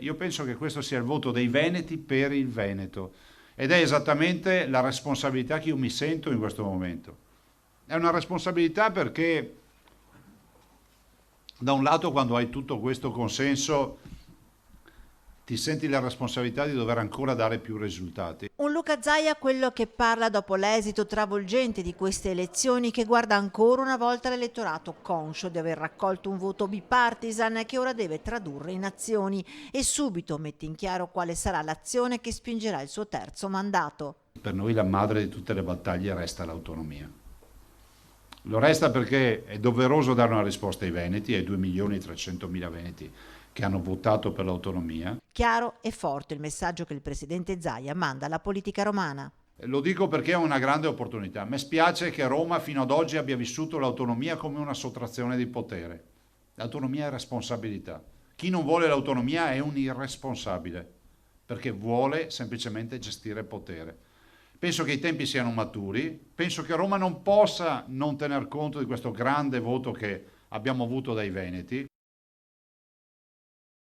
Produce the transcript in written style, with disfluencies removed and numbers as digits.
Io penso che questo sia il voto dei Veneti per il Veneto ed è esattamente la responsabilità che io mi sento in questo momento. È una responsabilità perché da un lato quando hai tutto questo consenso ti senti la responsabilità di dover ancora dare più risultati. Un Luca Zaia quello che parla dopo l'esito travolgente di queste elezioni, che guarda ancora una volta l'elettorato conscio di aver raccolto un voto bipartisan che ora deve tradurre in azioni, e subito mette in chiaro quale sarà l'azione che spingerà il suo terzo mandato. Per noi la madre di tutte le battaglie resta l'autonomia. Lo resta perché è doveroso dare una risposta ai Veneti, ai 2.300.000 Veneti che hanno votato per l'autonomia. Chiaro e forte il messaggio che il presidente Zaia manda alla politica romana. Lo dico perché è una grande opportunità. Mi spiace che Roma fino ad oggi abbia vissuto l'autonomia come una sottrazione di potere. L'autonomia è responsabilità. Chi non vuole l'autonomia è un irresponsabile, perché vuole semplicemente gestire potere. Penso che i tempi siano maturi, penso che Roma non possa non tener conto di questo grande voto che abbiamo avuto dai Veneti.